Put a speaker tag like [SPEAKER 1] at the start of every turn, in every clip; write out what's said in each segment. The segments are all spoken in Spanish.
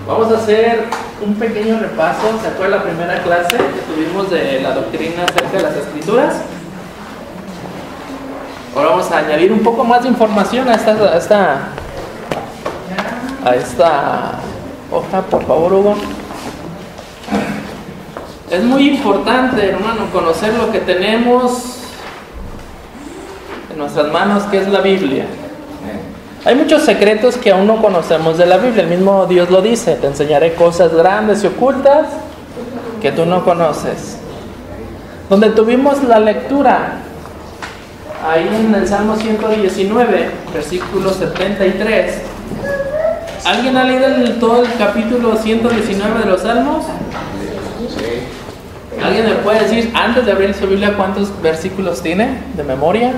[SPEAKER 1] Vamos a hacer un pequeño repaso. ¿Se acuerda la primera clase que tuvimos de la doctrina acerca de las Escrituras? Ahora vamos a añadir un poco más de información a esta hoja, por favor, Hugo. Es muy importante, hermano, conocer lo que tenemos en nuestras manos, que es la Biblia. Hay muchos secretos que aún no conocemos de la Biblia. El mismo Dios lo dice: te enseñaré cosas grandes y ocultas que tú no conoces. Donde tuvimos la lectura, ahí en el Salmo 119, versículo 73. ¿Alguien ha leído todo el capítulo 119 de los Salmos? ¿Alguien me puede decir, antes de abrir su Biblia, cuántos versículos tiene de memoria?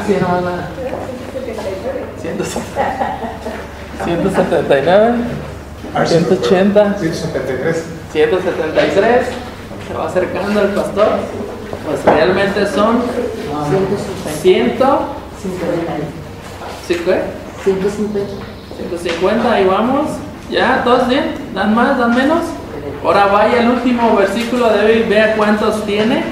[SPEAKER 1] Sí, hermana. 179, 180, 173. Se va acercando el pastor. Pues realmente son 150. Ahí vamos. ¿Ya? ¿Todos bien? ¿Dan más? ¿Dan menos? Ahora vaya al último versículo de hoy, vea cuántos tiene.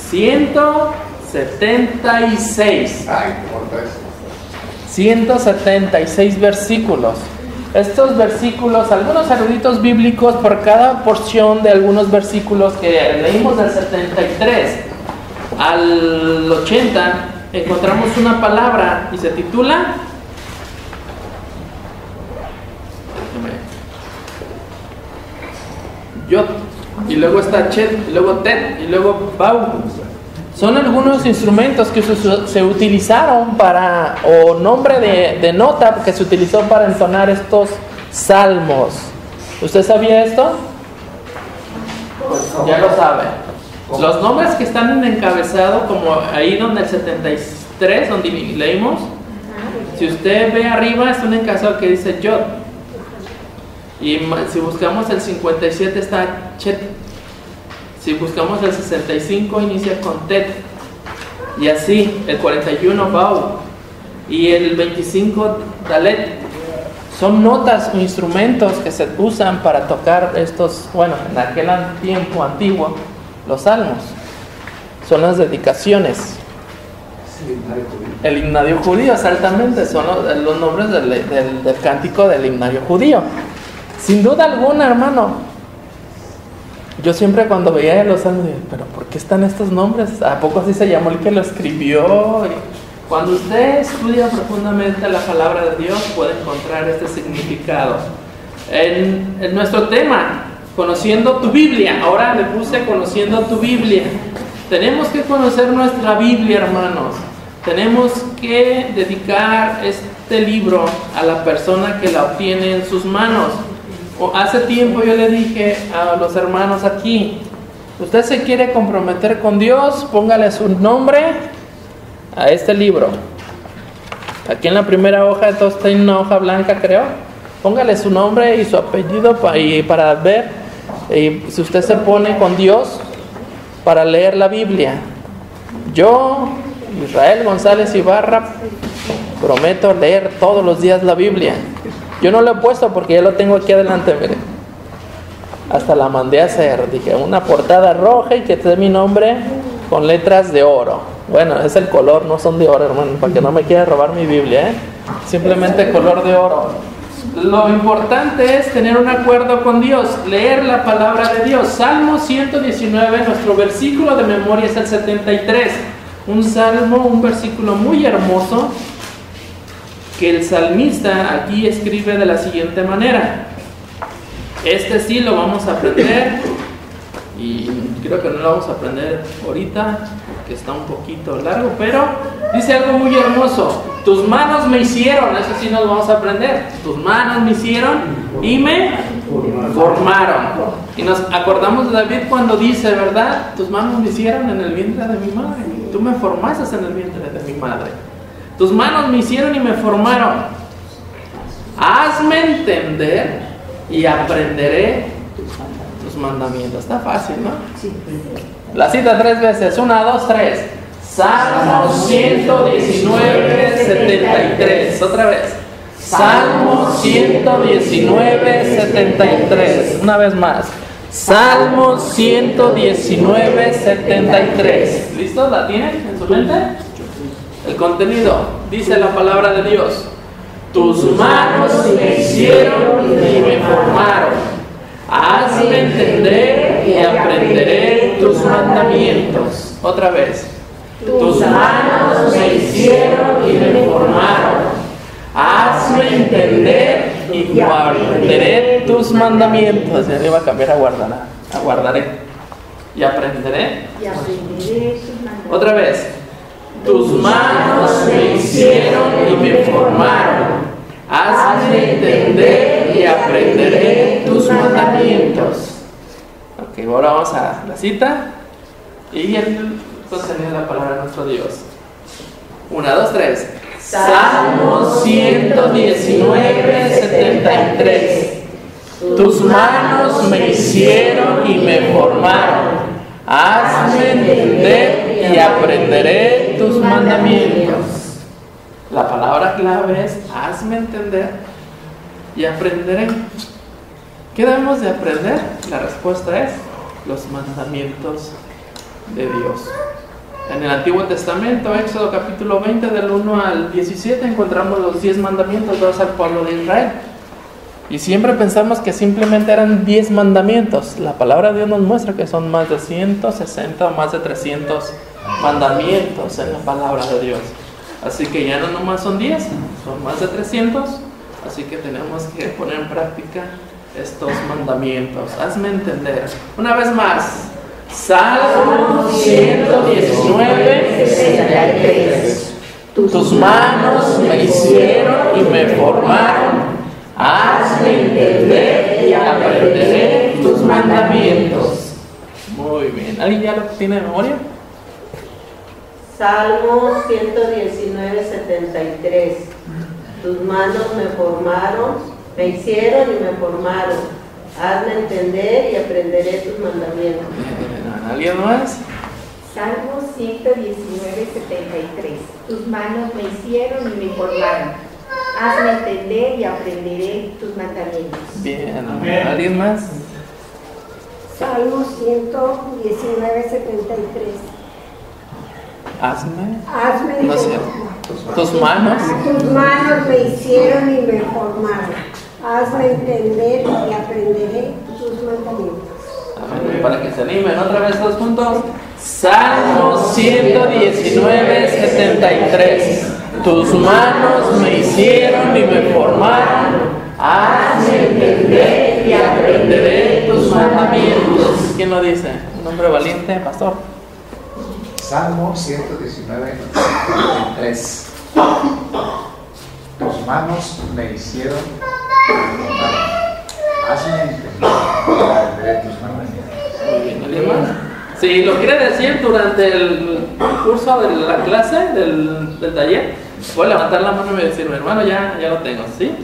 [SPEAKER 1] 176. 176 versículos. Estos versículos, algunos eruditos bíblicos, por cada porción de algunos versículos que leímos del 73 al 80, encontramos una palabra y se titula Yod, y luego está Chet, y luego Tet, y luego Bau. Son algunos instrumentos que se utilizaron para, o nombre de nota que se utilizó para entonar estos salmos. ¿Usted sabía esto? Pues ya lo sabe. Los nombres que están en encabezado, como ahí donde el 73, donde leímos, si usted ve arriba, es un encabezado que dice Yod. Y si buscamos el 57 está Chet. Si buscamos el 65 inicia con Tet. Y así, el 41 Bau. Y el 25 Dalet. Son notas o instrumentos que se usan para tocar estos, bueno, en aquel tiempo antiguo, los salmos. Son las dedicaciones. El himnario judío, exactamente. Son los nombres del cántico del himnario judío. Sin duda alguna, hermano, yo siempre cuando veía los salmos, pero ¿por qué están estos nombres? ¿A poco así se llamó el que lo escribió? Cuando usted estudia profundamente la palabra de Dios, puede encontrar este significado. En nuestro tema, conociendo tu Biblia, ahora le puse conociendo tu Biblia. Tenemos que conocer nuestra Biblia, hermanos. Tenemos que dedicar este libro a la persona que la obtiene en sus manos. Hace tiempo yo le dije a los hermanos aquí: usted se quiere comprometer con Dios, póngale su nombre a este libro. Aquí en la primera hoja, entonces está en una hoja blanca, creo. Póngale su nombre y su apellido para ver si usted se pone con Dios para leer la Biblia. Yo, Israel González Ibarra, prometo leer todos los días la Biblia. Yo no lo he puesto porque ya lo tengo aquí adelante, mire. Hasta la mandé a hacer. Dije, una portada roja y que esté mi nombre con letras de oro. Bueno, es el color, no son de oro, hermano, para que no me quiera robar mi Biblia, Simplemente color de oro. Lo importante es tener un acuerdo con Dios, leer la palabra de Dios. Salmo 119, nuestro versículo de memoria es el 73. Un salmo, un versículo muy hermoso, que el salmista aquí escribe de la siguiente manera. Este sí lo vamos a aprender, y creo que no lo vamos a aprender ahorita, que está un poquito largo, pero dice algo muy hermoso: tus manos me hicieron. Eso sí nos vamos a aprender. Tus manos me hicieron y me formaron. Y nos acordamos de David cuando dice, ¿verdad? Tus manos me hicieron en el vientre de mi madre. Tú me formaste en el vientre de mi madre. Tus manos me hicieron y me formaron. Hazme entender y aprenderé tus mandamientos. Está fácil, ¿no? Sí. La cita 3 veces. 1, 2, 3. Salmo 119, 73. 73. Otra vez. Salmo 119, 73. Una vez más. Salmo 119, 73. ¿Listos? ¿La tienen en su mente? El contenido. Dice la palabra de Dios. Tus manos me hicieron y me formaron. Hazme entender y aprenderé tus mandamientos. Otra vez. Tus manos me hicieron y me formaron. Hazme entender y aprenderé tus mandamientos. Ya le iba a cambiar a guardaré. Y aprenderé. Otra vez. Tus manos me hicieron y me formaron. Hazme entender y aprenderé tus mandamientos. Ok, ahora vamos a la cita y el contenido de la palabra de nuestro Dios. 1, 2, 3. Salmo 119, 73. Tus manos me hicieron y me formaron. Hazme entender y aprenderé tus mandamientos. La palabra clave es hazme entender y aprenderé. ¿Qué debemos de aprender? La respuesta es los mandamientos de Dios. En el Antiguo Testamento, Éxodo capítulo 20 del 1 al 17, encontramos los 10 mandamientos dados al pueblo de Israel. Y siempre pensamos que simplemente eran 10 mandamientos. La palabra de Dios nos muestra que son más de 160 o más de 300 mandamientos en la palabra de Dios. Así que ya no nomás son 10, son más de 300. Así que tenemos que poner en práctica estos mandamientos. Hazme entender. Una vez más. Salmo 119, 63. Tus manos me hicieron y me formaron. Hazme entender y aprenderé tus mandamientos. Muy bien. ¿Alguien ya lo tiene de memoria?
[SPEAKER 2] Salmo 119, 73. Tus manos me formaron, me hicieron y me formaron. Hazme entender y aprenderé tus mandamientos.
[SPEAKER 1] ¿Alguien más?
[SPEAKER 3] Salmo 119, 73. Tus manos me hicieron y me formaron. Hazme entender y aprenderé tus mandamientos.
[SPEAKER 1] Bien. ¿Alguien más?
[SPEAKER 4] Salmo 119, 73.
[SPEAKER 1] Hazme. No es cierto. Tus manos.
[SPEAKER 4] Tus manos me hicieron y me formaron. Hazme entender y aprenderé tus mandamientos.
[SPEAKER 1] Amén. Para que se animen otra vez todos juntos. Salmo 119, 73. Tus manos me hicieron y me formaron. Hazme entender y aprenderé tus mandamientos. ¿Quién lo dice? Un hombre valiente, pastor.
[SPEAKER 5] Salmo 119, 73. Tus manos me hicieron y me formaron. Hazme entender y aprenderé tus mandamientos.
[SPEAKER 1] Muy bien, ¿alguien más? Si lo quiere decir durante el curso de la clase, del taller, voy a levantar la mano y decir, mi hermano, ya lo tengo, ¿sí?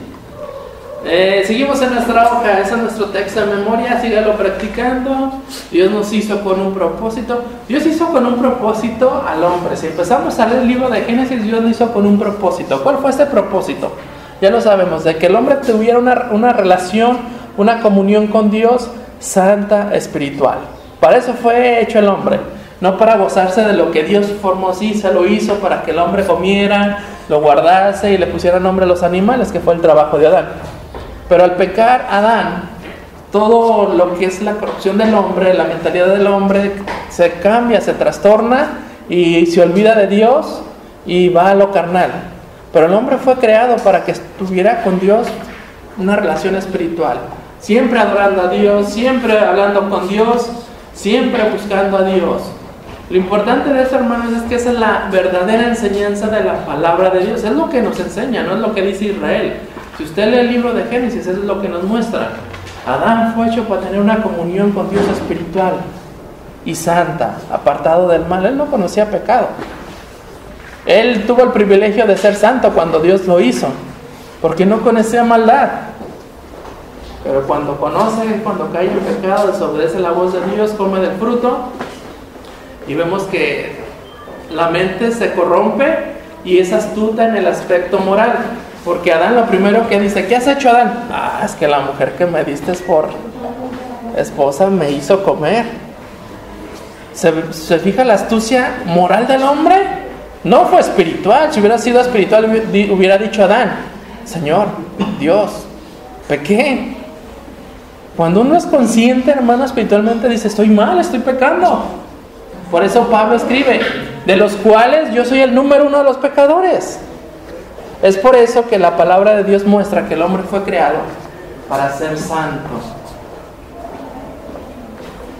[SPEAKER 1] Seguimos en nuestra hoja, ese es nuestro texto de memoria, sígalo practicando. Dios nos hizo con un propósito. Dios hizo con un propósito al hombre. Si empezamos a leer el libro de Génesis, Dios lo hizo con un propósito. ¿Cuál fue ese propósito? Ya lo sabemos, de que el hombre tuviera una relación, una comunión con Dios santa, espiritual. Para eso fue hecho el hombre, no para gozarse de lo que Dios formó, sí, se lo hizo para que el hombre comiera, lo guardase y le pusiera nombre a los animales, que fue el trabajo de Adán. Pero al pecar Adán, todo lo que es la corrupción del hombre, la mentalidad del hombre, se cambia, se trastorna y se olvida de Dios y va a lo carnal. Pero el hombre fue creado para que estuviera con Dios una relación espiritual, siempre adorando a Dios, siempre hablando con Dios, siempre buscando a Dios. Lo importante de eso, hermanos, es que esa es la verdadera enseñanza de la palabra de Dios. Es lo que nos enseña, no es lo que dice Israel. Si usted lee el libro de Génesis, eso es lo que nos muestra. Adán fue hecho para tener una comunión con Dios espiritual y santa, apartado del mal. Él no conocía pecado. Él tuvo el privilegio de ser santo cuando Dios lo hizo, porque no conocía maldad. Pero cuando cae en pecado, desobedece la voz de Dios, come del fruto, y vemos que la mente se corrompe, y es astuta en el aspecto moral. Porque Adán lo primero que dice, ¿qué has hecho, Adán? Es que la mujer que me diste por esposa me hizo comer. ¿Se fija la astucia moral del hombre? No fue espiritual. Si hubiera sido espiritual, hubiera dicho Adán, Señor, Dios, pequé. Cuando uno es consciente, hermano, espiritualmente dice, estoy mal, estoy pecando. Por eso Pablo escribe, de los cuales yo soy el número 1 de los pecadores. Es por eso que la palabra de Dios muestra que el hombre fue creado para ser santo.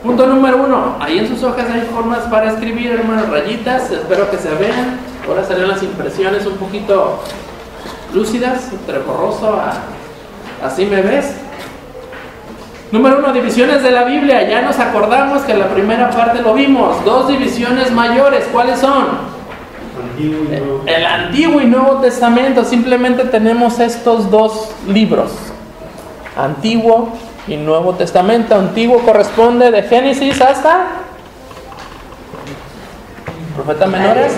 [SPEAKER 1] Punto número 1. Ahí en sus hojas hay formas para escribir, hermanos, rayitas. Espero que se vean. Ahora salen las impresiones un poquito lúcidas, entre borroso así me ves. Número 1, divisiones de la Biblia. Ya nos acordamos que en la primera parte lo vimos. 2 divisiones mayores. ¿Cuáles son? El Antiguo y Nuevo Testamento. Simplemente tenemos estos 2 libros, Antiguo y Nuevo Testamento. Antiguo corresponde de Génesis hasta Profetas Menores.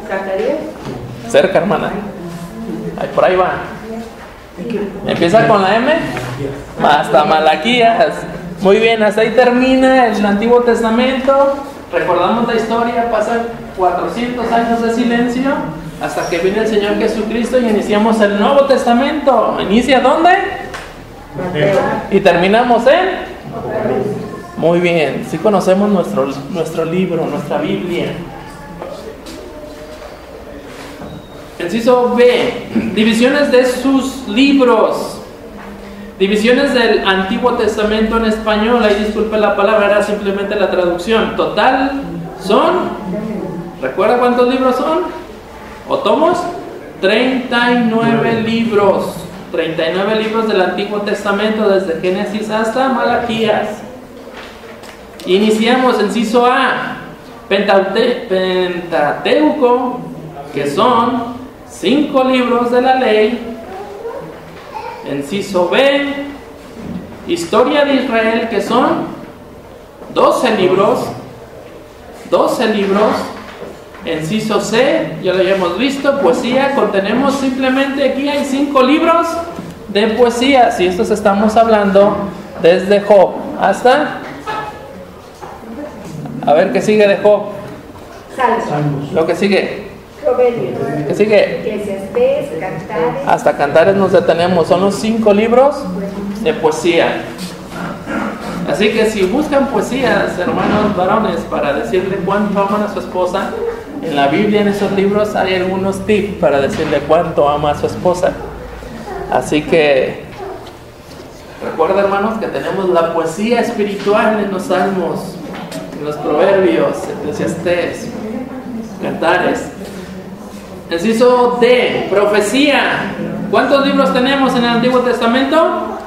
[SPEAKER 2] Zacarías.
[SPEAKER 1] Cerca, hermana. Ahí, por ahí va. Empieza con la M hasta Malaquías. Muy bien, hasta ahí termina el Antiguo Testamento. Recordamos la historia, pasan 400 años de silencio hasta que viene el Señor Jesucristo y iniciamos el Nuevo Testamento. ¿Inicia dónde?
[SPEAKER 2] Mateo.
[SPEAKER 1] Y terminamos en... Muy bien, sí conocemos nuestro libro, nuestra Biblia. Inciso B, divisiones de sus libros. Divisiones del Antiguo Testamento en español. Ahí disculpe la palabra, era simplemente la traducción. Total son, ¿recuerda cuántos libros son? ¿O tomos? 39 libros. 39 libros del Antiguo Testamento, desde Génesis hasta Malaquías. Iniciamos, inciso A, Pentateuco, que son 5 libros de la ley. Inciso B, Historia de Israel, que son 12 libros. 12 libros. Inciso C, ya lo habíamos visto, poesía. Contenemos simplemente, aquí hay 5 libros de poesía. Si estos estamos hablando desde Job hasta... A ver, ¿qué sigue de Job?
[SPEAKER 3] Salmos.
[SPEAKER 1] Lo que sigue.
[SPEAKER 3] Proverbios.
[SPEAKER 1] ¿Qué sigue?
[SPEAKER 3] Eclesiastés, Cantares.
[SPEAKER 1] Hasta Cantares nos detenemos. Son los 5 libros de poesía. Así que si buscan poesías, hermanos varones, para decirle cuánto aman a su esposa, en la Biblia, en esos libros, hay algunos tips para decirle cuánto ama a su esposa. Así que recuerda, hermanos, que tenemos la poesía espiritual en los Salmos, en los Proverbios, Eclesiastés, Cantares. Inciso D, profecía. ¿Cuántos libros tenemos en el Antiguo Testamento?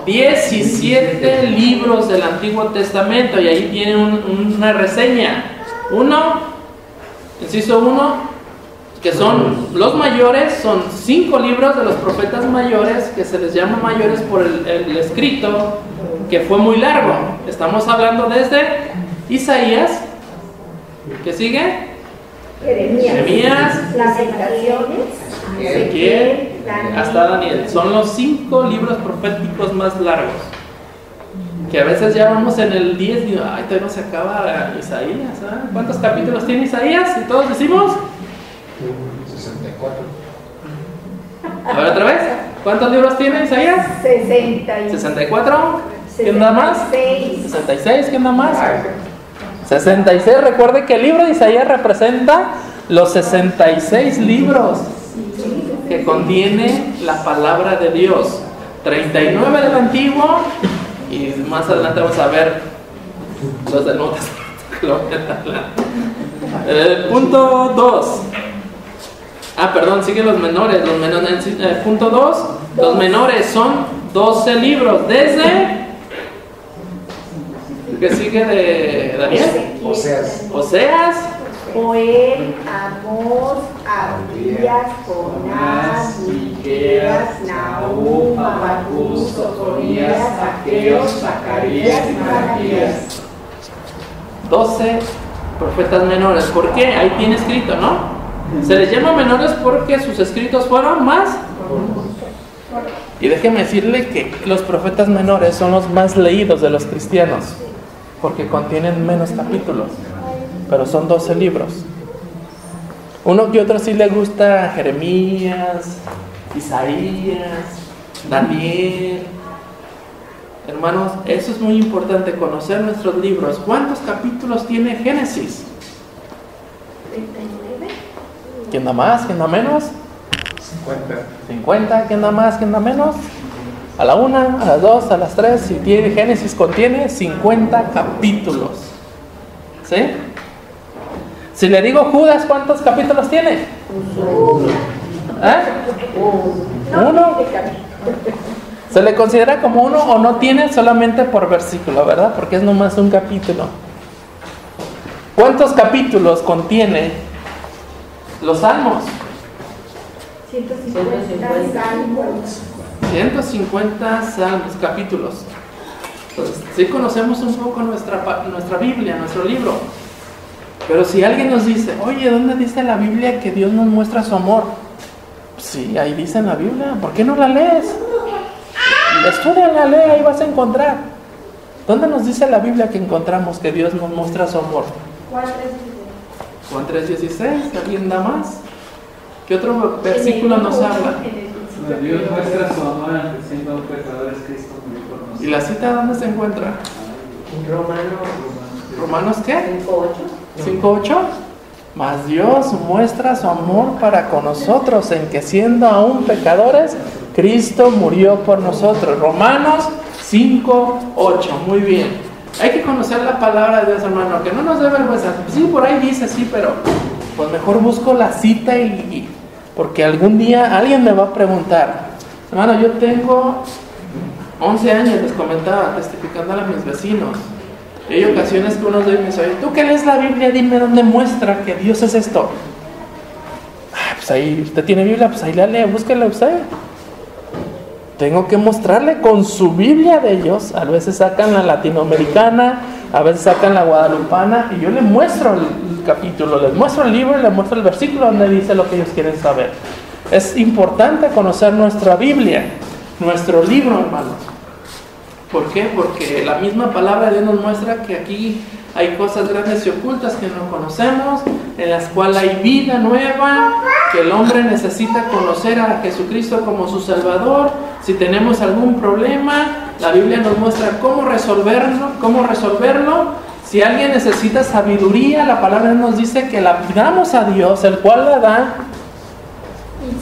[SPEAKER 1] 17 libros del Antiguo Testamento, y ahí tienen una reseña. Inciso 1, que son los mayores, son 5 libros de los profetas mayores, que se les llama mayores por el escrito, que fue muy largo. Estamos hablando desde Isaías, ¿qué sigue? Jeremías,
[SPEAKER 3] Lamentaciones,
[SPEAKER 1] Ezequiel, hasta Daniel. Son los 5 libros proféticos más largos, que a veces ya vamos en el 10 y todavía no se acaba Isaías, ¿eh? ¿Cuántos capítulos tiene Isaías? ¿Y todos decimos?
[SPEAKER 5] 64.
[SPEAKER 1] A ver otra vez, ¿cuántos libros tiene Isaías? 64. ¿Quién da más? 66. ¿Quién da más? 66. Recuerde que el libro de Isaías representa los 66 libros que contiene la palabra de Dios. 39 del Antiguo, y más adelante vamos a ver los del Nuevo Testamento. Punto 2. Perdón, siguen los menores. Punto 2. Los menores son 12 libros. Desde... ¿Qué sigue de Daniel?
[SPEAKER 5] Oseas.
[SPEAKER 3] Joel, Amós, Abdías, Jonás, Miqueas, Nahum, Habacuc, Sofonías, Ageo, Zacarías y Malaquías.
[SPEAKER 1] 12 profetas menores. ¿Por qué? Ahí tiene escrito, ¿no? Se les llama menores porque sus escritos fueron más. Y déjeme decirle que los profetas menores son los más leídos de los cristianos, porque contienen menos capítulos, pero son 12 libros. Uno que otro sí le gusta Jeremías, Isaías, Daniel. Hermanos, eso es muy importante, conocer nuestros libros. ¿Cuántos capítulos tiene Génesis?
[SPEAKER 3] 39.
[SPEAKER 1] ¿Quién da más? ¿Quién da menos? 50. ¿Quién da más? ¿Quién da menos? A la 1, a las 2, a las 3. Si tiene Génesis contiene 50 capítulos. ¿Sí? Si le digo Judas, ¿cuántos capítulos tiene? ¿Eh? 1. Se le considera como 1 o no tiene solamente por versículo, ¿verdad? Porque es nomás un capítulo. ¿Cuántos capítulos contiene los Salmos?
[SPEAKER 3] 150 salmos.
[SPEAKER 1] 150 salmos, capítulos. Entonces, sí conocemos un poco nuestra Biblia, nuestro libro. Pero si alguien nos dice, oye, ¿dónde dice la Biblia que Dios nos muestra su amor? Sí, ahí dice en la Biblia. ¿Por qué no la lees? Estúdiala, lee, ahí vas a encontrar. ¿Dónde nos dice la Biblia que encontramos que Dios nos muestra su amor? Juan 3:16. ¿Alguien da más? ¿Qué otro versículo nos habla?
[SPEAKER 6] Dios muestra su amor ante siendo pecadores, Cristo murió por nosotros.
[SPEAKER 1] ¿Y la cita dónde se encuentra? ¿Romanos qué? 5:8. Mas Dios muestra su amor para con nosotros en que siendo aún pecadores, Cristo murió por nosotros. Romanos 5:8. Muy bien. Hay que conocer la palabra de Dios, hermano, que no nos dé vergüenza. Sí, por ahí dice, sí, pero pues mejor busco la cita porque algún día alguien me va a preguntar. Hermano, yo tengo 11 años, les comentaba, testificándole a mis vecinos. Y hay ocasiones que uno de ellos me dice, ¿tú que lees la Biblia? Dime dónde muestra que Dios es esto. Pues ahí, usted tiene Biblia, pues ahí la lee, búsquela usted. Tengo que mostrarle con su Biblia de ellos. A veces sacan la latinoamericana, a veces sacan la guadalupana, y yo les muestro el capítulo, les muestro el libro y les muestro el versículo donde dice lo que ellos quieren saber. Es importante conocer nuestra Biblia, nuestro libro, hermanos. ¿Por qué? Porque la misma palabra de Dios nos muestra que aquí hay cosas grandes y ocultas que no conocemos, en las cuales hay vida nueva, que el hombre necesita conocer a Jesucristo como su Salvador. Si tenemos algún problema, la Biblia nos muestra cómo resolverlo. Si alguien necesita sabiduría, la palabra nos dice que la pidamos a Dios, el cual la da y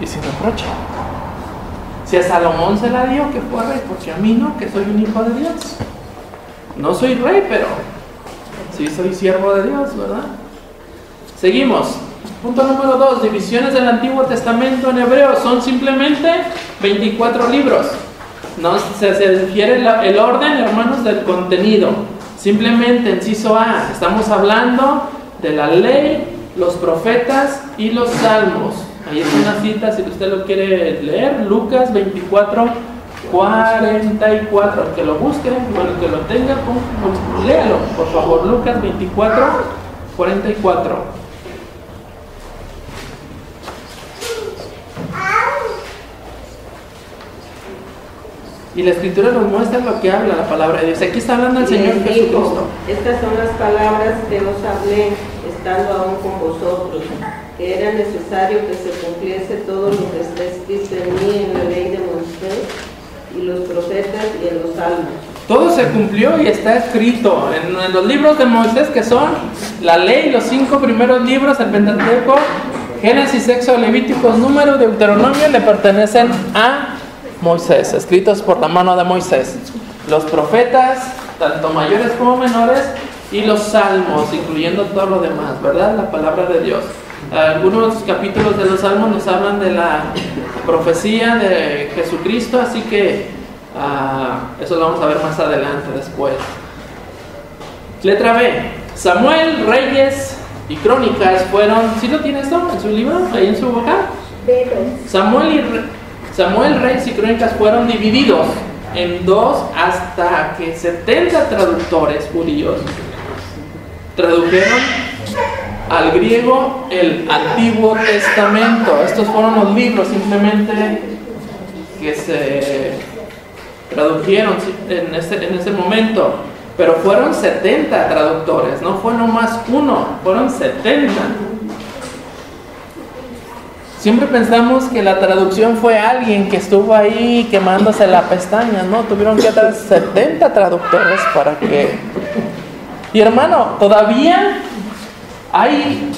[SPEAKER 1] sin reproche. Si a Salomón se la dio, que fue rey, porque a mí no, que soy un hijo de Dios. No soy rey, pero sí soy siervo de Dios, ¿verdad? Seguimos. Punto número 2. Divisiones del Antiguo Testamento en hebreo. Son simplemente 24 libros. No se difiere el orden, hermanos, del contenido. Simplemente, inciso A, estamos hablando de la ley, los profetas y los salmos. Ahí es una cita, si usted lo quiere leer, Lucas 24:44. El que lo busque, o el que lo tenga, léalo, por favor. Lucas 24:44. Y la Escritura nos muestra lo que habla la palabra de Dios. Aquí está hablando el Señor Jesucristo.
[SPEAKER 2] Estas son las palabras que os hablé, estando aún con vosotros, que era necesario que se cumpliese todo lo que está escrito en mí, en la ley de Moisés, y los profetas y en los salmos.
[SPEAKER 1] Todo se cumplió y está escrito en los libros de Moisés, que son la ley, los 5 primeros libros, el Pentateuco, Génesis, Éxodo, Levíticos, Número, Deuteronomio, le pertenecen a Moisés, escritos por la mano de Moisés. Los profetas, tanto mayores como menores, y los salmos, incluyendo todo lo demás, ¿verdad? La palabra de Dios. Algunos capítulos de los salmos nos hablan de la profecía de Jesucristo, así que eso lo vamos a ver más adelante, después. Letra B. Samuel, Reyes y Crónicas fueron... ¿Sí lo tiene esto en su libro? Ahí en su boca. Samuel, Reyes y Crónicas fueron divididos en 2 hasta que 70 traductores judíos tradujeron al griego el Antiguo Testamento. Estos fueron los libros simplemente que se tradujeron en ese momento. Pero fueron 70 traductores, no fue nomás uno, fueron 70. Siempre pensamos que la traducción fue alguien que estuvo ahí quemándose la pestaña, ¿no? Tuvieron que traer 70 traductores para que... Y hermano, todavía hay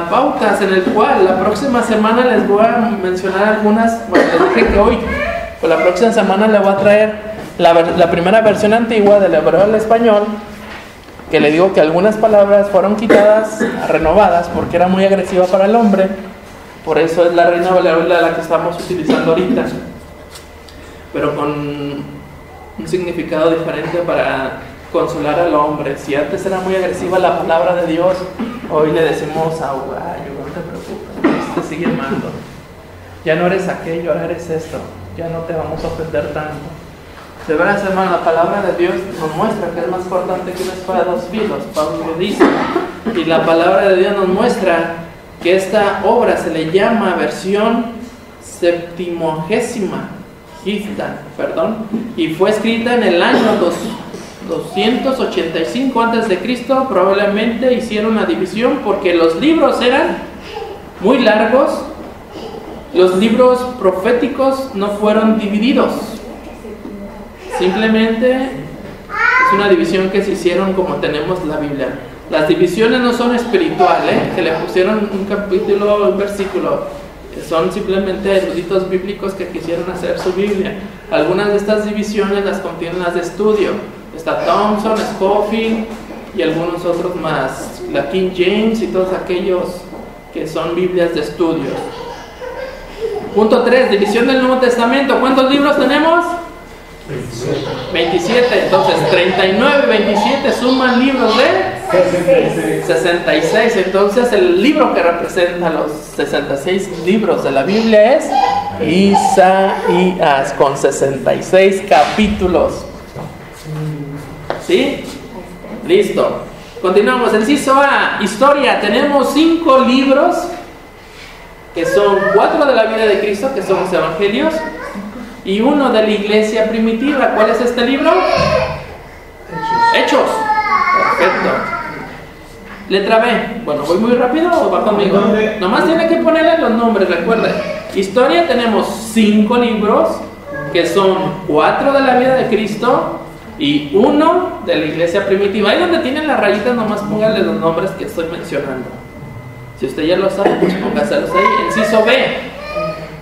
[SPEAKER 1] pautas en el cual la próxima semana les voy a mencionar algunas. Bueno, les dije que hoy, pues la próxima semana les voy a traer la primera versión antigua del hebreo al español, que le digo que algunas palabras fueron quitadas, renovadas, porque era muy agresiva para el hombre. Por eso es la Reina Valera la que estamos utilizando ahorita, pero con un significado diferente para consolar al hombre. Si antes era muy agresiva la palabra de Dios, hoy le decimos a Ugayo, no te preocupes, Dios te sigue amando. Ya no eres aquello, ahora eres esto. Ya no te vamos a ofender tanto. De veras, hermano, la palabra de Dios nos muestra que es más cortante que una espada de dos filos, Pablo lo dice. Y la palabra de Dios nos muestra que esta obra se le llama versión septimogésima, y fue escrita en el año 285 a.C. Probablemente hicieron la división porque los libros eran muy largos. Los libros proféticos no fueron divididos. Simplemente es una división que se hicieron como tenemos la Biblia. Las divisiones no son espirituales, que le pusieron un capítulo, un versículo. Son simplemente eruditos bíblicos que quisieron hacer su Biblia. Algunas de estas divisiones las contienen las de estudio. Está Thompson, Scofield y algunos otros más. La King James y todos aquellos que son Biblias de estudio. Punto 3, división del Nuevo Testamento. ¿Cuántos libros tenemos? 27. Entonces 39 y 27 suman libros de 66. Entonces el libro que representa los 66 libros de la Biblia es Isaías, con 66 capítulos. ¿Sí? Listo. Continuamos. Inciso A, historia. Tenemos 5 libros, que son 4 de la vida de Cristo, que son los evangelios, y 1 de la iglesia primitiva. ¿Cuál es este libro? Hechos. Perfecto. Letra B. Bueno, ¿voy muy rápido o va conmigo? Nomás tiene que ponerle los nombres, recuerden. Historia, tenemos 5 libros, que son 4 de la vida de Cristo y 1 de la iglesia primitiva. Ahí donde tienen las rayitas, nomás pónganle los nombres que estoy mencionando. Si usted ya lo sabe, pues póngaselos ahí. Inciso B.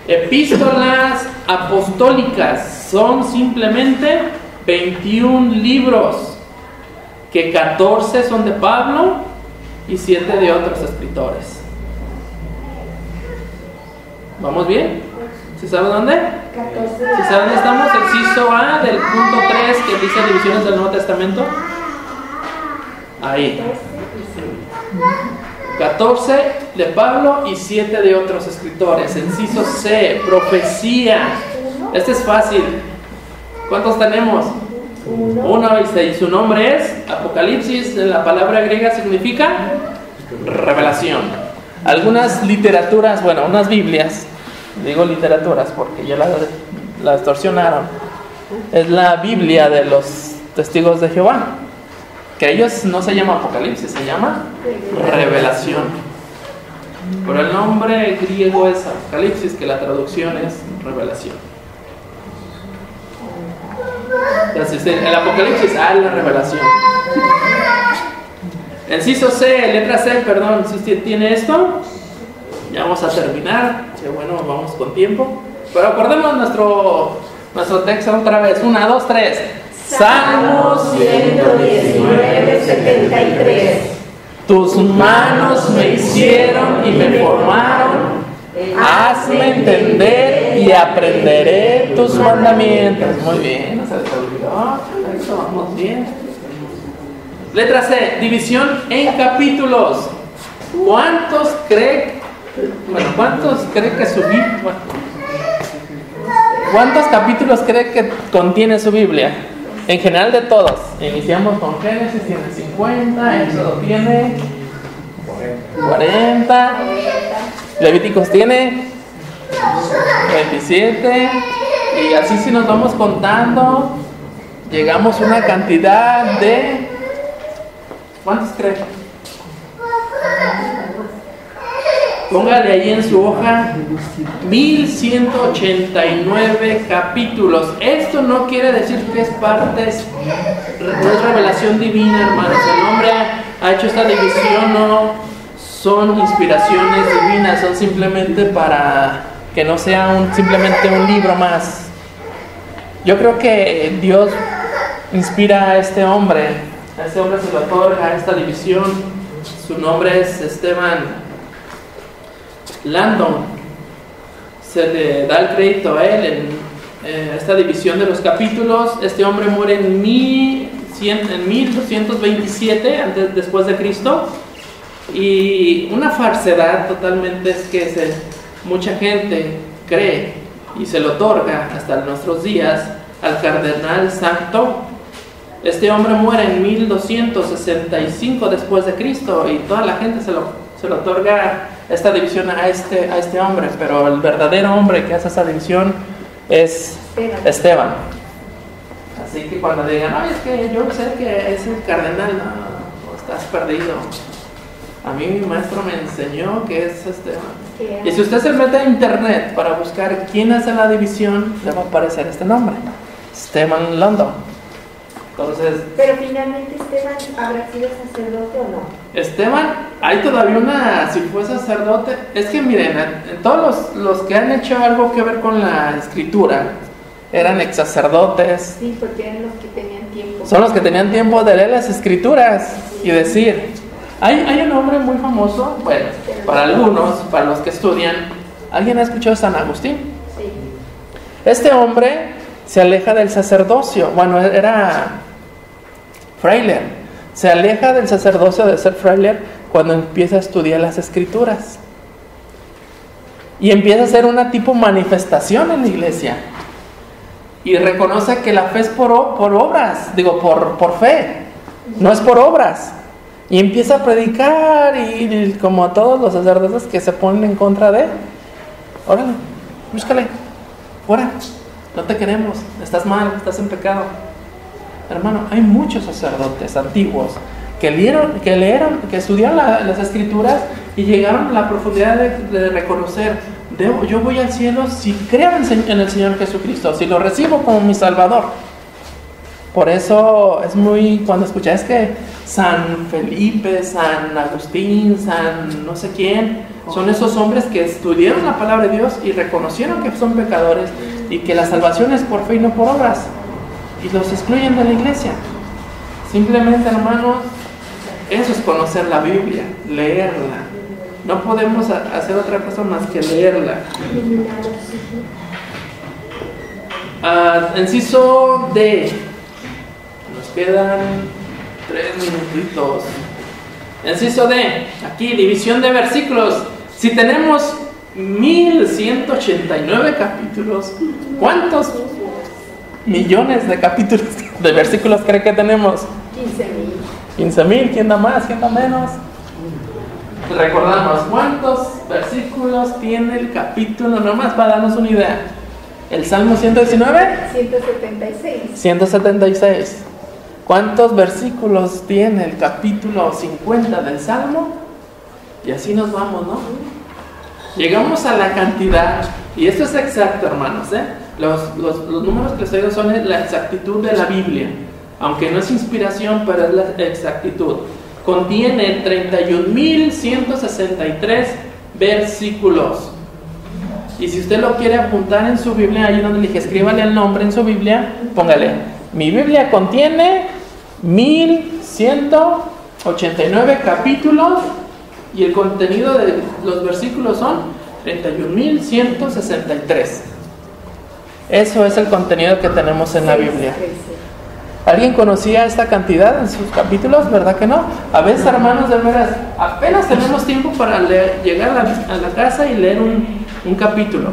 [SPEAKER 1] Epístolas apostólicas. Son simplemente 21 libros, que 14 son de Pablo y 7 de otros escritores. ¿Vamos bien? ¿Se sabe dónde?
[SPEAKER 4] 14.
[SPEAKER 1] ¿Se sabe dónde estamos? Inciso A del punto 3 que dice divisiones del Nuevo Testamento. Ahí. 14 de Pablo y 7 de otros escritores. Inciso C, profecía. Este es fácil. ¿Cuántos tenemos? 1 y su nombre es Apocalipsis. En la palabra griega significa revelación. Algunas literaturas, bueno, unas Biblias, digo literaturas porque ya la distorsionaron. Es la Biblia de los testigos de Jehová, que ellos no se llama Apocalipsis, se llama Revelación. Pero el nombre griego es Apocalipsis, que la traducción es Revelación. Entonces, el Apocalipsis, es la Revelación. Inciso C, letra C, perdón, si usted tiene esto, ya vamos a terminar. Que bueno, vamos con tiempo. Pero acordemos nuestro texto otra vez. 1, 2, 3. Salmos
[SPEAKER 2] 119, 73.
[SPEAKER 1] Tus manos me hicieron y me formaron. Hazme entender y aprenderé tus mandamientos. Muy bien, no se les olvidó. Perfecto, vamos bien. Letra C, división en capítulos. ¿Cuántos cree que su Biblia? ¿Cuántos capítulos cree que contiene su Biblia? En general de todos. Iniciamos con Génesis, tiene 50, Éxodo tiene 40. Levíticos tiene 27. Y así si nos vamos contando, llegamos a una cantidad de... ¿Cuántos creen? Póngale ahí en su hoja 1189 capítulos. Esto no quiere decir que es parte, no es revelación divina, hermanos. El hombre ha hecho esta división, no son inspiraciones divinas, son simplemente para que no sea simplemente un libro más. Yo creo que Dios inspira a este hombre se le otorga esta división. Su nombre es Esteban Landon. Se le da el crédito a él en esta división de los capítulos. Este hombre muere en 1227 después de Cristo. Y una falsedad totalmente es que mucha gente cree y se le otorga hasta nuestros días al cardenal Santo. Este hombre muere en 1265 después de Cristo y toda la gente se le otorga esta división a este hombre, pero el verdadero hombre que hace esa división es Esteban. Así que cuando digan, es que yo sé que es el cardenal, no, estás perdido. A mí mi maestro me enseñó que es Esteban. Y si usted se mete a internet para buscar quién hace la división, le va a aparecer este nombre, Esteban Landon. Entonces,
[SPEAKER 3] pero finalmente Esteban habrá sido sacerdote o no.
[SPEAKER 1] Esteban, hay todavía si fue sacerdote. Es que miren, todos los que han hecho algo que ver con la escritura eran ex sacerdotes.
[SPEAKER 3] Sí, porque eran los que tenían tiempo.
[SPEAKER 1] Son los que tenían tiempo de leer las escrituras y decir. Hay un hombre muy famoso, bueno, para algunos, para los que estudian. ¿Alguien ha escuchado a San Agustín?
[SPEAKER 3] Sí.
[SPEAKER 1] Este hombre se aleja del sacerdocio. Bueno, era fraile. Se aleja del sacerdocio de ser fraile cuando empieza a estudiar las escrituras. Y empieza a hacer una tipo manifestación en la iglesia. Y reconoce que la fe es por obras, por fe, no es por obras. Y empieza a predicar y como a todos los sacerdotes que se ponen en contra de él. Órale, búscale, fuera, no te queremos, estás mal, estás en pecado. Hermano, hay muchos sacerdotes antiguos que leyeron, que estudiaron las escrituras y llegaron a la profundidad de reconocer, yo voy al cielo si creo en el Señor Jesucristo, si lo recibo como mi Salvador. Por eso es cuando escuchas que San Felipe, San Agustín, San no sé quién, son esos hombres que estudiaron la palabra de Dios y reconocieron que son pecadores y que la salvación es por fe y no por obras, y los excluyen de la iglesia. Simplemente, hermanos, eso es conocer la Biblia, leerla. No podemos hacer otra cosa más que leerla. Inciso D. Nos quedan 3 minutitos. Inciso D. Aquí, división de versículos. Si tenemos 1189 capítulos, ¿cuántos millones de capítulos de versículos cree que tenemos? 15,000. ¿Quién da más? ¿Quién da menos? Recordamos, ¿cuántos versículos tiene el capítulo? Nomás para darnos una idea. ¿El Salmo 119? 176. ¿Cuántos versículos tiene el capítulo 50 del Salmo? Y así nos vamos, ¿no? Llegamos a la cantidad, y esto es exacto, hermanos, Los números que les traigo son la exactitud de la Biblia, aunque no es inspiración, pero es la exactitud. Contiene 31,163 versículos. Y si usted lo quiere apuntar en su Biblia, ahí donde le dije, escríbale el nombre en su Biblia, póngale, mi Biblia contiene 1189 capítulos y el contenido de los versículos son 31,163. Eso es el contenido que tenemos en la Biblia. ¿Alguien conocía esta cantidad en sus capítulos? ¿Verdad que no? A veces, hermanos, de veras, apenas tenemos tiempo para llegar a la casa y leer un capítulo.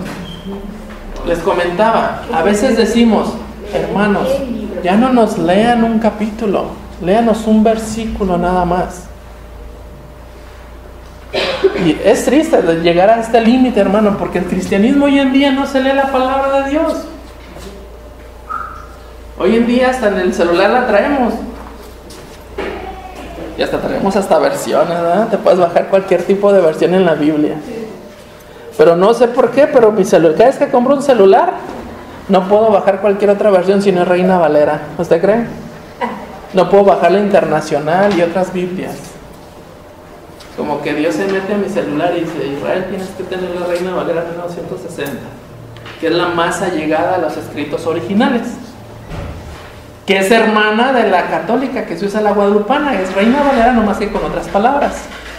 [SPEAKER 1] Les comentaba, a veces decimos, hermanos, ya no nos lean un capítulo, léanos un versículo nada más. Y es triste de llegar a este límite, hermano, porque el cristianismo hoy en día no se lee la palabra de Dios. Hoy en día hasta en el celular la traemos. Y hasta traemos hasta versiones, ¿verdad? Te puedes bajar cualquier tipo de versión en la Biblia. Pero no sé por qué, pero mi celular, cada vez que compro un celular, no puedo bajar cualquier otra versión si no es Reina Valera. ¿Usted cree? No puedo bajar la Internacional y otras Biblias. Como que Dios se mete a mi celular y dice: Israel, tienes que tener la Reina Valera 1960, que es la más allegada a los escritos originales, que es hermana de la católica que se usa la guadalupana. Es Reina Valera, nomás que con otras palabras,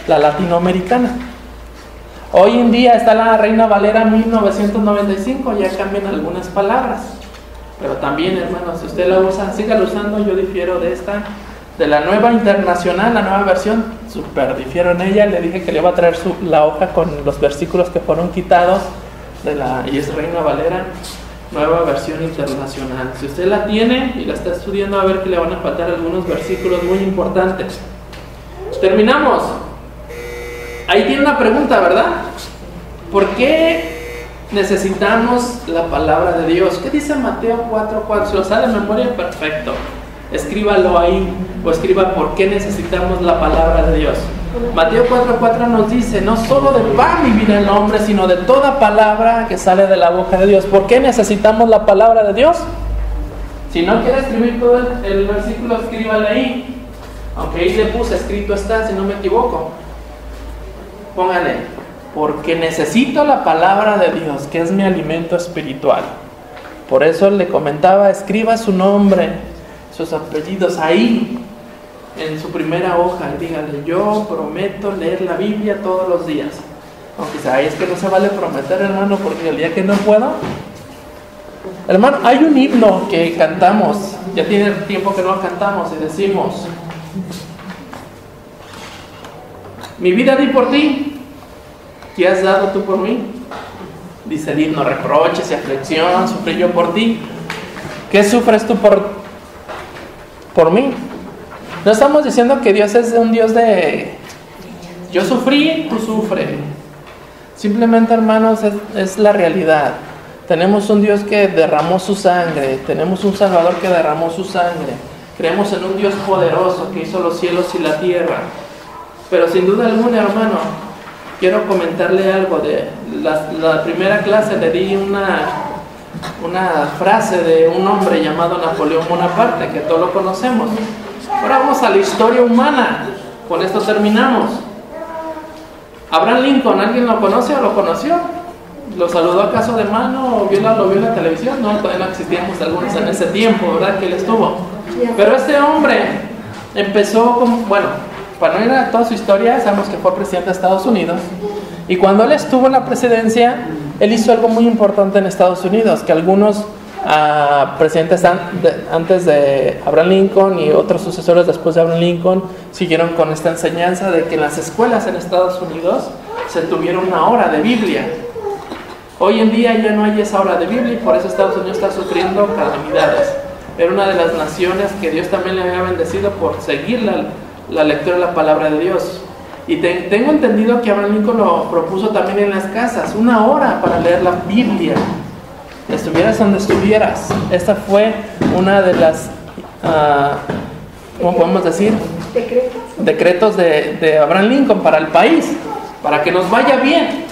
[SPEAKER 1] la latinoamericana. Hoy en día está la Reina Valera 1995, ya cambian algunas palabras, pero también, hermanos, si usted la usa, sígala usando. Yo difiero de esta, de la nueva Internacional, la nueva versión, súper difiero en ella. Le dije que le iba a traer la hoja con los versículos que fueron quitados y es Reina Valera, nueva versión internacional. Si usted la tiene y la está estudiando, va a ver que le van a faltar algunos versículos muy importantes. Terminamos. Ahí tiene una pregunta, ¿verdad? ¿Por qué necesitamos la palabra de Dios? ¿Qué dice Mateo 4:4? Si lo sabe de memoria, perfecto. Escríbalo ahí, o escriba por qué necesitamos la palabra de Dios. Mateo 4:4 nos dice: no solo de pan vivirá el hombre, sino de toda palabra que sale de la boca de Dios. ¿Por qué necesitamos la palabra de Dios? Si no quiere escribir todo el versículo, escríbale ahí. Aunque ahí le puse escrito está, si no me equivoco. Póngale: porque necesito la palabra de Dios, que es mi alimento espiritual. Por eso le comentaba, escriba su nombre, sus apellidos ahí, en su primera hoja, y dígale: yo prometo leer la Biblia todos los días. Aunque es que no se vale prometer, hermano, porque el día que no puedo. Hermano, hay un himno que cantamos, ya tiene tiempo que no lo cantamos, y decimos: mi vida di por ti, ¿qué has dado tú por mí? Dice el himno: reproches y aflicción sufrí yo por ti, ¿qué sufres tú por mí? No estamos diciendo que Dios es un Dios de yo sufrí, tú sufre. Simplemente, hermanos, es la realidad. Tenemos un Dios que derramó su sangre, tenemos un Salvador que derramó su sangre, creemos en un Dios poderoso que hizo los cielos y la tierra. Pero sin duda alguna, hermano, quiero comentarle algo. De la primera clase le di una frase de un hombre llamado Napoleón Bonaparte, que todos lo conocemos. Ahora vamos a la historia humana. Con esto terminamos. Abraham Lincoln, ¿alguien lo conoce o lo conoció? ¿Lo saludó acaso de mano o lo vio en la televisión? No, todavía no existíamos algunos en ese tiempo, ¿verdad? Que él estuvo. Pero este hombre empezó como, bueno, para no ir a toda su historia, sabemos que fue presidente de Estados Unidos. Y cuando él estuvo en la presidencia, él hizo algo muy importante en Estados Unidos, que algunos presidentes antes de Abraham Lincoln y otros sucesores después de Abraham Lincoln siguieron con esta enseñanza de que en las escuelas en Estados Unidos se tuviera una hora de Biblia. Hoy en día ya no hay esa hora de Biblia y por eso Estados Unidos está sufriendo calamidades. Era una de las naciones que Dios también le había bendecido por seguir la lectura de la palabra de Dios. Y tengo entendido que Abraham Lincoln lo propuso también en las casas, una hora para leer la Biblia. Estuvieras donde estuvieras. Esta fue una de las, ¿cómo podemos decir? Decretos de Abraham Lincoln para el país, para que nos vaya bien.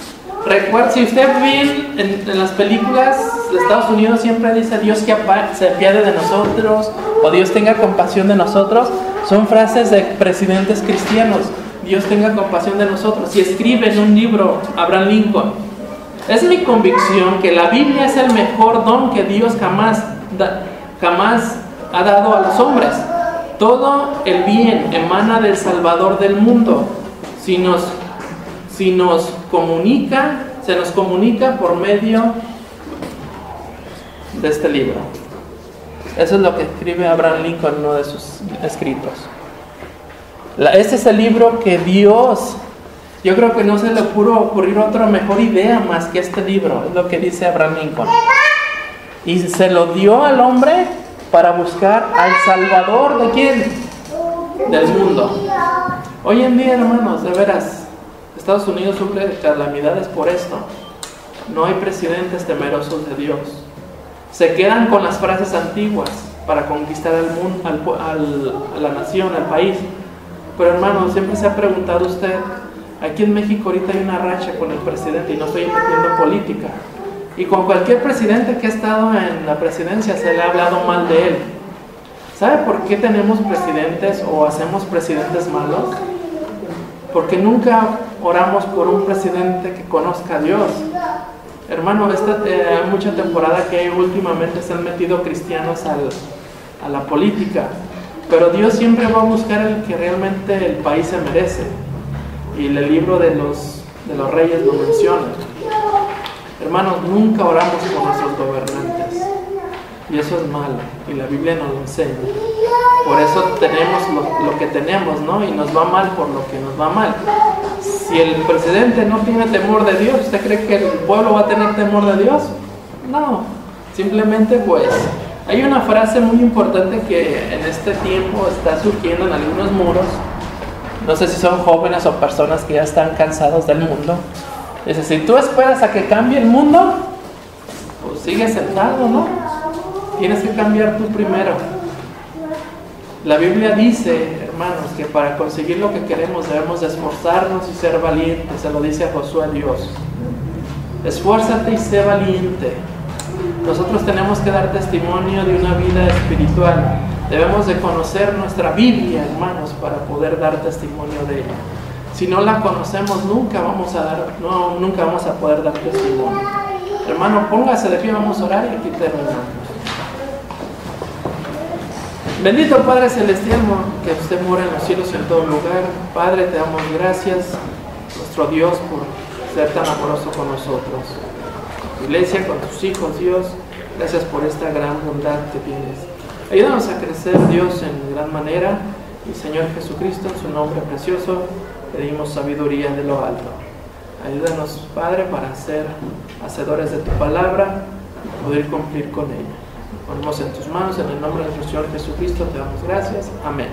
[SPEAKER 1] Recuerda, si usted ve en las películas de Estados Unidos, siempre dice Dios que se apiade de nosotros, o Dios tenga compasión de nosotros. Son frases de presidentes cristianos. Dios tenga compasión de nosotros. Y escribe en un libro Abraham Lincoln: es mi convicción que la Biblia es el mejor don que Dios jamás ha dado a los hombres. Todo el bien emana del Salvador del mundo. Se nos comunica por medio de este libro. Eso es lo que escribe Abraham Lincoln en uno de sus escritos. Este es el libro que Dios, yo creo que no se le pudo ocurrir otra mejor idea más que este libro, es lo que dice Abraham Lincoln. Y se lo dio al hombre para buscar al Salvador, ¿de quién? Del mundo. Hoy en día, hermanos, de veras, Estados Unidos sufre calamidades por esto. No hay presidentes temerosos de Dios. Se quedan con las frases antiguas para conquistar al mundo, a la nación, al país. Pero hermano, siempre se ha preguntado usted, aquí en México ahorita hay una racha con el presidente, y no estoy metiendo política. Y con cualquier presidente que ha estado en la presidencia se le ha hablado mal de él. ¿Sabe por qué tenemos presidentes o hacemos presidentes malos? Porque nunca oramos por un presidente que conozca a Dios. Hermano, hay mucha temporada que últimamente se han metido cristianos a la política, pero Dios siempre va a buscar el que realmente el país se merece. Y el libro de los Reyes lo menciona. Hermanos, nunca oramos por nuestros gobernantes. Y eso es malo, y la Biblia nos lo enseña. Por eso tenemos lo que tenemos, ¿no? Y nos va mal por lo que nos va mal. Si el presidente no tiene temor de Dios, ¿usted cree que el pueblo va a tener temor de Dios? No, simplemente pues hay una frase muy importante que en este tiempo está surgiendo en algunos muros. No sé si son jóvenes o personas que ya están cansados del mundo. Dice, si tú esperas a que cambie el mundo, pues sigue sentado, ¿no? Tienes que cambiar tú primero. La Biblia dice, hermanos, que para conseguir lo que queremos debemos de esforzarnos y ser valientes. Se lo dice a Josué Dios. Esfuérzate y sé valiente. Nosotros tenemos que dar testimonio de una vida espiritual. Debemos de conocer nuestra Biblia, hermanos, para poder dar testimonio de ella. Si no la conocemos, nunca vamos a poder dar testimonio. Hermano, póngase de pie, vamos a orar y aquí terminamos. Bendito Padre Celestial, que usted mora en los cielos y en todo lugar. Padre, te damos gracias, nuestro Dios, por ser tan amoroso con nosotros. Iglesia, con tus hijos, Dios, gracias por esta gran bondad que tienes. Ayúdanos a crecer, Dios, en gran manera. Y Señor Jesucristo, en su nombre precioso, pedimos sabiduría de lo alto. Ayúdanos, Padre, para ser hacedores de tu palabra y poder cumplir con ella. Ponemos en tus manos, en el nombre de nuestro Señor Jesucristo, te damos gracias. Amén.